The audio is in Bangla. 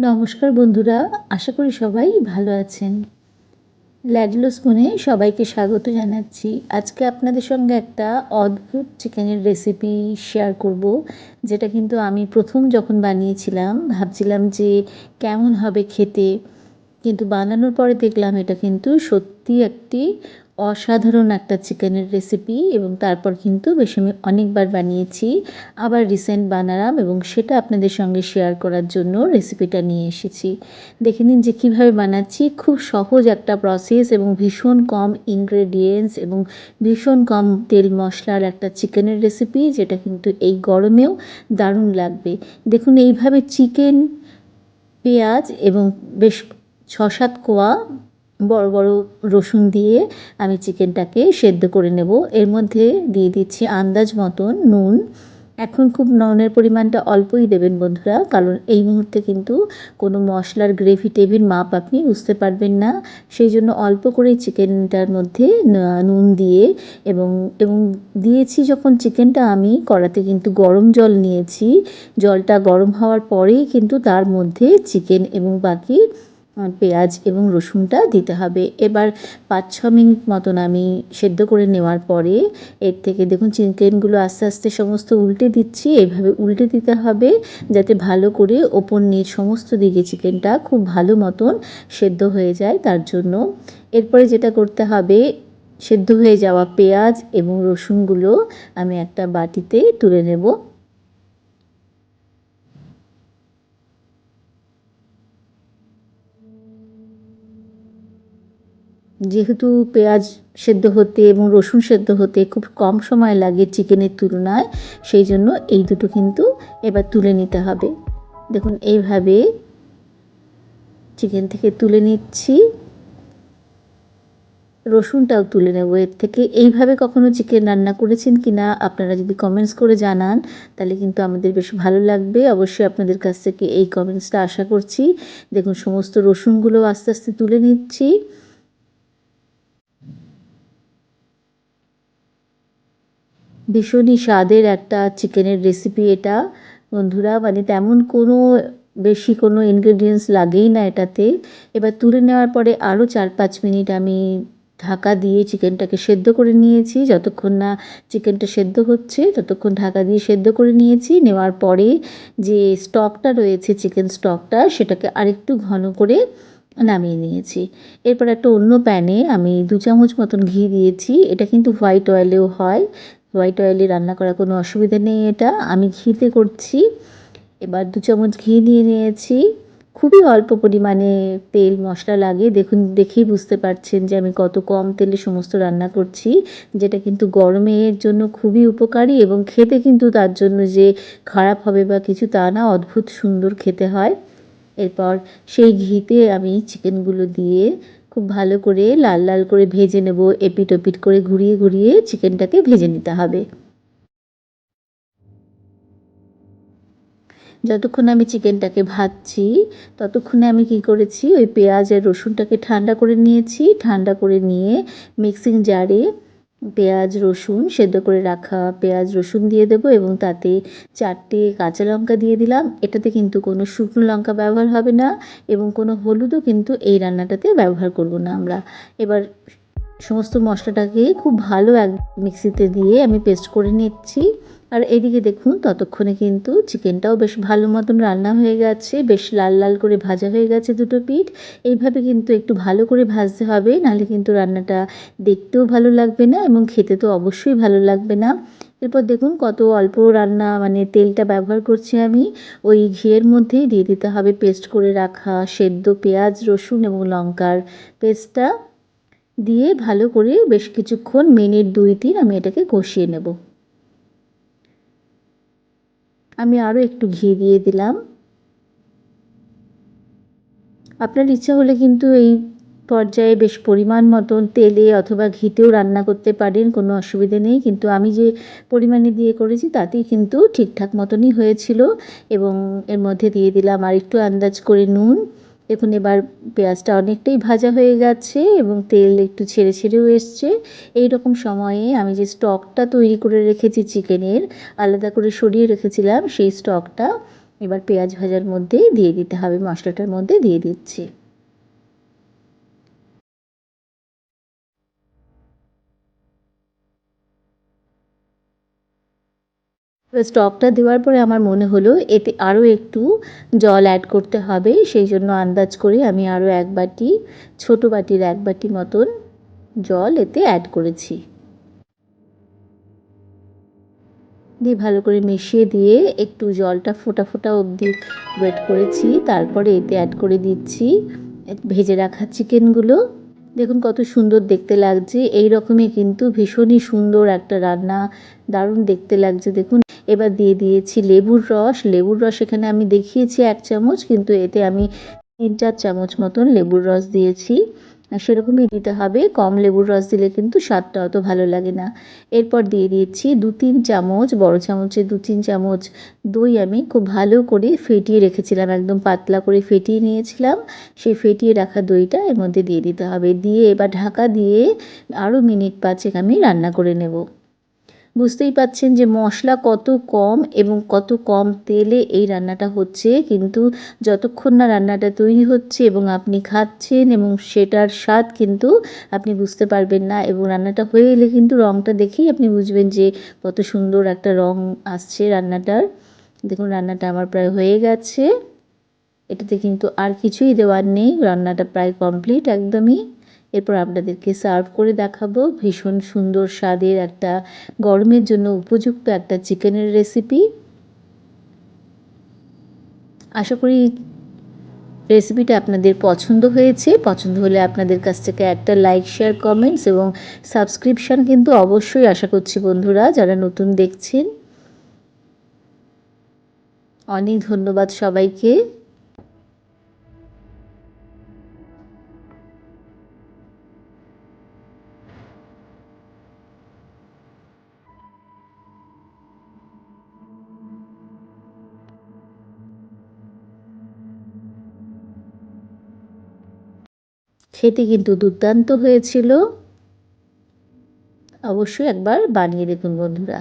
নমস্কার বন্ধুরা, আশা করি সবাই ভালো আছেন। ল্যাডলোস কোণে সবাইকে স্বাগত জানাচ্ছি। আজকে আপনাদের সঙ্গে একটা অদ্ভুত চিকেনের রেসিপি শেয়ার করব, যেটা কিন্তু আমি প্রথম যখন বানিয়েছিলাম ভাবছিলাম যে কেমন হবে খেতে, কিন্তু বানানোর পরে দেখলাম এটা কিন্তু সত্যি একটি অসাধারণ একটা চিকেনের রেসিপি। এবং তারপর কিন্তু বেশ আমি অনেকবার বানিয়েছি, আবার রিসেন্ট বানালাম এবং সেটা আপনাদের সঙ্গে শেয়ার করার জন্য রেসিপিটা নিয়ে এসেছি। দেখে নিন যে কীভাবে বানাচ্ছি। খুব সহজ একটা প্রসেস এবং ভীষণ কম ইনগ্রেডিয়েন্টস এবং ভীষণ কম তেল মশলার একটা চিকেনের রেসিপি, যেটা কিন্তু এই গরমেও দারুণ লাগবে। দেখুন, এইভাবে চিকেন, পেঁয়াজ এবং বেশ ৬-৭ কোয়া বড় বড় রসুন দিয়ে আমি চিকেনটাকে সেদ্ধ করে নেব। এর মধ্যে দিয়ে দিচ্ছি আন্দাজ মতন নুন। এখন খুব নুনের পরিমাণটা অল্পই দেবেন বন্ধুরা, কারণ এই মুহূর্তে কিন্তু কোনো মশলার গ্রেভি টেভির মাপ আপনি বুঝতে পারবেন না। সেই জন্য অল্প করেই চিকেনটার মধ্যে নুন দিয়ে এবং এবং দিয়েছি যখন চিকেনটা, আমি কড়াতে কিন্তু গরম জল নিয়েছি। জলটা গরম হওয়ার পরেই কিন্তু তার মধ্যে চিকেন এবং বাকি পেঁয়াজ এবং রসুনটা দিতে হবে। এবার ৫-৬ মিনিট মতন আমি সেদ্ধ করে নেওয়ার পরে এর থেকে দেখুন চিকেনগুলো আস্তে আস্তে সমস্ত উল্টে দিচ্ছি। এভাবে উল্টে দিতে হবে যাতে ভালো করে ওপর নিচ সমস্ত দিকে চিকেনটা খুব ভালো মতন সেদ্ধ হয়ে যায়, তার জন্য। এরপরে যেটা করতে হবে, সেদ্ধ হয়ে যাওয়া পেঁয়াজ এবং রসুনগুলো আমি একটা বাটিতে তুলে নেব। যেহেতু পেঁয়াজ সেদ্ধ হতে এবং রসুন সেদ্ধ হতে খুব কম সময় লাগে চিকেনের তুলনায়, সেই জন্য এই দুটো কিন্তু এবার তুলে নিতে হবে। দেখুন, এইভাবে চিকেন থেকে তুলে নিচ্ছি। রসুনটাও তুলে নেব এর থেকে। এইভাবে কখনো চিকেন রান্না করেছেন কি না আপনারা যদি কমেন্টস করে জানান, তাহলে কিন্তু আমাদের বেশ ভালো লাগবে। অবশ্যই আপনাদের কাছ থেকে এই কমেন্টসটা আশা করছি। দেখুন, সমস্ত রসুনগুলো আস্তে আস্তে তুলে নিচ্ছি। ভীষণই স্বাদের একটা চিকেনের রেসিপি এটা বন্ধুরা, মানে তেমন কোনো বেশি কোনো ইনগ্রেডিয়েন্টস লাগেই না এটাতে। এবার তুলে নেওয়ার পরে আরও ৪-৫ মিনিট আমি ঢাকা দিয়ে চিকেনটাকে সেদ্ধ করে নিয়েছি। যতক্ষণ না চিকেনটা সেদ্ধ হচ্ছে ততক্ষণ ঢাকা দিয়ে সেদ্ধ করে নিয়েছি। নেওয়ার পরে যে স্টকটা রয়েছে, চিকেন স্টকটা, সেটাকে আরেকটু ঘন করে নামিয়ে নিয়েছি। এরপর একটা অন্য প্যানে আমি ২ চামচ মতন ঘি দিয়েছি। এটা কিন্তু হোয়াইট অয়েলেও হয়, হোয়াইট অয়েলে রান্না করার কোনো অসুবিধা নেই। এটা আমি ঘিতে করছি। এবার ২ চামচ ঘি নিয়ে নিয়েছি। খুবই অল্প পরিমাণে তেল মশলা লাগে। দেখুন, দেখেই বুঝতে পারছেন যে আমি কত কম তেলে সমস্ত রান্না করছি, যেটা কিন্তু গরমের জন্য খুবই উপকারী এবং খেতে কিন্তু তার জন্য যে খারাপ হবে বা কিছু তা না, অদ্ভুত সুন্দর খেতে হয়। এরপর সেই ঘিতে আমি চিকেনগুলো দিয়ে খুব ভালো করে লাল লাল করে ভেজে নেব। এপিট ওপিট করে ঘুরিয়ে ঘুরিয়ে চিকেনটাকে ভেজে নিতে হবে। যতক্ষণ আমি চিকেনটাকে ভাজছি ততক্ষণে আমি কি করেছি, ওই পেঁয়াজ আর রসুনটাকে ঠান্ডা করে নিয়েছি। ঠান্ডা করে নিয়ে মিক্সিং জারে পেঁয়াজ রসুন সেদ্ধ করে রাখা পেঁয়াজ রসুন দিয়ে দেবো এবং তাতে 4টে কাঁচা লঙ্কা দিয়ে দিলাম। এটাতে কিন্তু কোনো শুকনো লঙ্কা ব্যবহার হবে না এবং কোনো হলুদও কিন্তু এই রান্নাটাতে ব্যবহার করব না আমরা। এবার সমস্ত মশলাটাকে খুব ভালো মিক্সিতে দিয়ে আমি পেস্ট করে নিচ্ছি। আর এদিকে দেখুন, ততক্ষণে কিন্তু চিকেনটাও বেশ ভালো মতন রান্না হয়ে গেছে, বেশ লাল লাল করে ভাজা হয়ে গেছে দুটো পিঠ। এইভাবে কিন্তু একটু ভালো করে ভাজতে হবে, নাহলে কিন্তু রান্নাটা দেখতেও ভালো লাগবে না এবং খেতে তো অবশ্যই ভালো লাগবে না। এরপর দেখুন কত অল্প রান্না, মানে তেলটা ব্যবহার করছি আমি। ওই ঘিয়ের মধ্যেই দিয়ে দিতে হবে পেস্ট করে রাখা সেদ্ধ পেঁয়াজ রসুন এবং লঙ্কার পেস্টটা। দিয়ে ভালো করে বেশ কিছুক্ষণ, মিনিট ২-৩ আমি এটাকে কষিয়ে নেব। আমি আরও একটু ঘি দিয়ে দিলাম। আপনার ইচ্ছা হলে কিন্তু এই পর্যায়ে বেশ পরিমাণ মতন তেলে অথবা ঘিতেও রান্না করতে পারেন, কোনো অসুবিধে নেই। কিন্তু আমি যে পরিমাণে দিয়ে করেছি তাতেই কিন্তু ঠিকঠাক মতনই হয়েছিল। এবং এর মধ্যে দিয়ে দিলাম আর একটু আন্দাজ করে নুন। দেখুন, এবার পেঁয়াজটা অনেকটাই ভাজা হয়ে গেছে এবং তেল একটু ছেড়ে ছেড়েও এসছে। এই রকম সময়ে আমি যে স্টকটা তৈরি করে রেখেছি চিকেনের, আলাদা করে সরিয়ে রেখেছিলাম, সেই স্টকটা এবার পেঁয়াজ ভাজার মধ্যে দিয়ে দিতে হবে, মশলাটার মধ্যে দিয়ে দিচ্ছি। এবার স্টকটা দেওয়ার পরে আমার মনে হলো এতে আরও একটু জল অ্যাড করতে হবে, সেই জন্য আন্দাজ করে আমি আরও এক বাটি, ছোটো বাটির এক বাটি মতন জল এতে অ্যাড করেছি। দিয়ে ভালো করে মিশিয়ে দিয়ে একটু জলটা ফোটা ফোটা অবধি ওয়েট করেছি, তারপরে এতে অ্যাড করে দিচ্ছি ভেজে রাখা চিকেনগুলো। দেখুন কত সুন্দর দেখতে লাগছে, এই রকমই কিন্তু ভীষণই সুন্দর একটা রান্না, দারুণ দেখতে লাগছে দেখুন। এবার দিয়ে দিয়েছি লেবুর রস। লেবুর রস এখানে আমি দেখিয়েছি 1 চামচ, কিন্তু এতে আমি 3-4 চামচ মতন লেবুর রস দিয়েছি। সেরকমই দিতে হবে, কম লেবুর রস দিলে কিন্তু স্বাদটা অত ভালো লাগে না। এরপর দিয়ে দিয়েছি 2-3 চামচ, বড় চামচে 2-3 চামচ দই আমি খুব ভালো করে ফেটিয়ে রেখেছিলাম, একদম পাতলা করে ফেটিয়ে নিয়েছিলাম। সেই ফেটিয়ে রাখা দইটা এর মধ্যে দিয়ে দিতে হবে। দিয়ে এবার ঢাকা দিয়ে আরও মিনিট 5 আমি রান্না করে নেব। বুঝতেই পাচ্ছেন যে মশলা কত কম এবং কত কম তেলে এই রান্নাটা হচ্ছে, কিন্তু যতক্ষণ না রান্নাটা তৈরি হচ্ছে এবং আপনি খাচ্ছেন এবং সেটার স্বাদ কিন্তু আপনি বুঝতে পারবেন না, এবং রান্নাটা হয়ে এলে কিন্তু রঙটা দেখেই আপনি বুঝবেন যে কত সুন্দর একটা রঙ আসছে রান্নাটার। দেখুন রান্নাটা আমার প্রায় হয়ে গেছে, এটাতে কিন্তু আর কিছুই দেওয়ার নেই, রান্নাটা প্রায় কমপ্লিট একদমই। এরপর আপনাদেরকে সার্ভ করে দেখাবো ভীষণ সুন্দর স্বাদের একটা, গরমের জন্য উপযুক্ত একটা চিকেনের রেসিপি। আশা করি রেসিপিটা আপনাদের পছন্দ হয়েছে। পছন্দ হলে আপনাদের কাছ থেকে একটা লাইক, শেয়ার, কমেন্টস এবং সাবস্ক্রিপশন কিন্তু অবশ্যই আশা করছি বন্ধুরা, যারা নতুন দেখছেন। অনেক ধন্যবাদ সবাইকে। খেতে কিন্তু দুর্দান্ত হয়েছিল। অবশ্যই একবার বানিয়ে দেখুন বন্ধুরা।